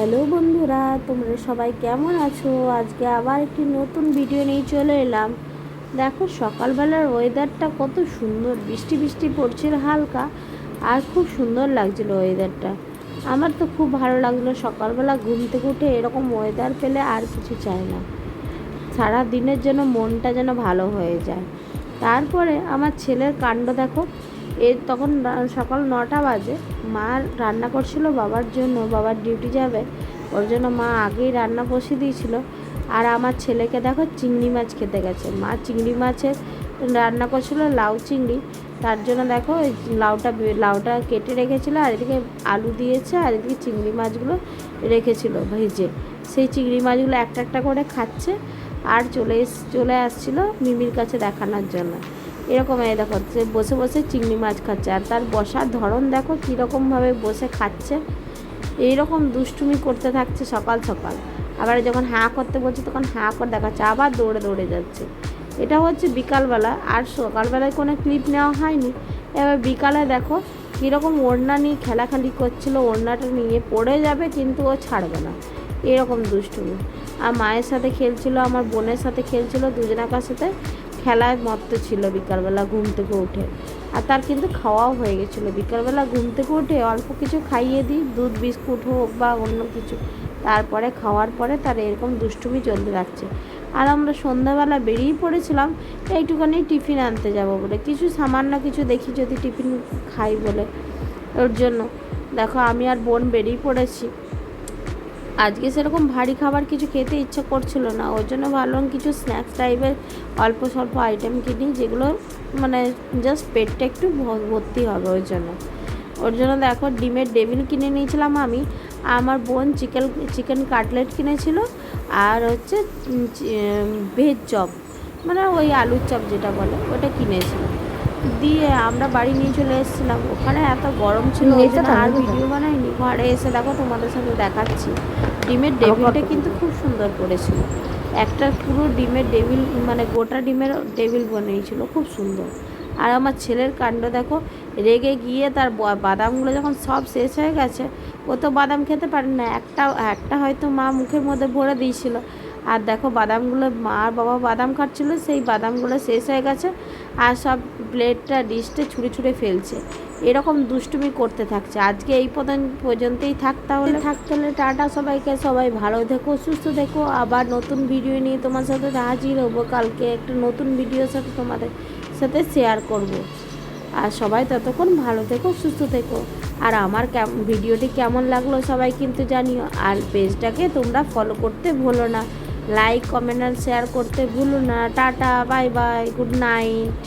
Hello বন্ধুরা, তোমরা সবাই কেমন আছো? আজকে আবার একটি নতুন ভিডিও নিয়ে চলে এলাম। দেখো সকালবেলার ওয়েদারটা কত সুন্দর, বৃষ্টি বৃষ্টি পড়ছিল হালকা, আর খুব সুন্দর লাগছিল ওয়েদারটা। আমার তো খুব ভালো লাগলো সকালবেলা ঘুম থেকে উঠে এরকম ওয়েদার পেলে আর কিছু চাই না। সারা দিনের জন্য মনটা যেন ভালো হয়ে যায়। তারপরে আমার ছেলের কাণ্ড দেখো, তখন সকাল 9টা বাজে। মা রান্না করছিল বাবার জন্য, বাবার ডিউটি যাবে, ওর জন্য মা আগেই রান্না বসিয়ে দিয়েছিল। আর আমার ছেলেকে দেখো চিংড়ি মাছ খেতে গেছে। মা চিংড়ি মাছের রান্না করছিল, লাউ চিংড়ি। তার জন্য দেখো ওই লাউটা কেটে রেখেছিলো, আর এদিকে আলু দিয়েছে, আর এদিকে চিংড়ি মাছগুলো রেখেছিল ভেজে। সেই চিংড়ি মাছগুলো একটা একটা করে খাচ্ছে, আর চলে আসছিলো মিমির কাছে দেখানোর জন্য। এরকম এই দেখো বসে বসে চিংড়ি মাছ খাচ্ছে, আর তার বসার ধরন দেখো কীরকমভাবে বসে খাচ্ছে। এইরকম দুষ্টুমি করতে থাকছে সকাল সকাল। আবার যখন হাঁ করতে বলছে তখন হাঁ করে দেখাচ্ছে, আবার দৌড়ে দৌড়ে যাচ্ছে। এটা হচ্ছে বিকালবেলা, আর সকালবেলায় কোনো ক্লিপ নেওয়া হয়নি। এবার বিকালে দেখো কীরকম ওড়না নিয়ে খেলাখালি করছিল, ওড়নাটা নিয়ে পড়ে যাবে কিন্তু ও ছাড়বে না, এরকম দুষ্টুমি। আর মায়ের সাথে খেলছিল, আমার বোনের সাথে খেলছিল, দুজনাকার সাথে খেলায় মত্ত ছিল বিকালবেলা ঘুম থেকে উঠে। আর তার কিন্তু খাওয়াও হয়ে গেছিলো। বিকালবেলা ঘুম থেকে উঠে অল্প কিছু খাইয়ে দিই, দুধ বিস্কুট হোক বা অন্য কিছু, তারপরে খাওয়ার পরে তার এরকম দুষ্টুমি চলতে থাকছে। আর আমরা সন্ধ্যাবেলা বেরিয়ে পড়েছিলাম এইটুখানি টিফিন আনতে যাব বলে, কিছু সামান্য কিছু দেখি যদি টিফিন খাই বলে। ওর জন্য দেখো আমি আর বোন বেরিয়ে পড়েছি। আজকে সেরকম ভারী খাবার কিছু খেতে ইচ্ছা করছিল না, ওর জন্য ভাবলাম কিছু স্ন্যাক্স টাইপের অল্প স্বল্প আইটেম কিনি, যেগুলো মানে জাস্ট পেটটা একটু ভর্তি হবে। ওর জন্য দেখো ডিমের ডেভিল কিনে নিয়েছিলাম আমি, আমার বোন চিকেন কাটলেট কিনেছিল, আর হচ্ছে ভেজ চপ, মানে ওই আলুর চপ যেটা বলে ওটা কিনেছিল। দিয়ে আমরা বাড়ি নিয়ে চলে এসেছিলাম। ওখানে এত গরম ছিল ওই জন্য আর ভিডিও বানাইনি। ঘরে এসে দেখো তোমাদের সাথে দেখাচ্ছি। ডিমের ডেভিলটা কিন্তু খুব সুন্দর করেছিল। একটা পুরো ডিমের ডেভিল, মানে গোটা ডিমের ডেভিল বানিয়েছিল, খুব সুন্দর। আর আমার ছেলের কাণ্ড দেখো, রেগে গিয়ে তার বাদামগুলো যখন সব শেষ হয়ে গেছে, ও তো বাদাম খেতে পারে না, একটা হয়তো মা মুখের মধ্যে ভরে দিয়েছিল। আর দেখো বাদামগুলো, মা আর বাবা বাদাম খাচ্ছিলো, সেই বাদামগুলো শেষ হয়ে গেছে, আর সব প্লেটটা ডিশটা ছুঁড়ে ছুঁড়ে ফেলছে। এরকম দুষ্টুমি করতে থাকছে। আজকে এই পর্যন্তই থাকতে হলে টাটা সবাইকে। সবাই ভালো থেকো, সুস্থ থেকো। আবার নতুন ভিডিও নিয়ে তোমার সাথে হাজির হবো কালকে একটা নতুন ভিডিওর সাথে, তোমাদের সাথে শেয়ার করব। আর সবাই ততক্ষণ ভালো থেকো, সুস্থ থেকো। আর আমার ভিডিওটি কেমন লাগলো সবাই কিন্তু জানিও। আর পেজটাকে তোমরা ফলো করতে ভুলো না, লাইক কমেন্ট আর শেয়ার করতে ভুলো না। Tata, bye bye, good night.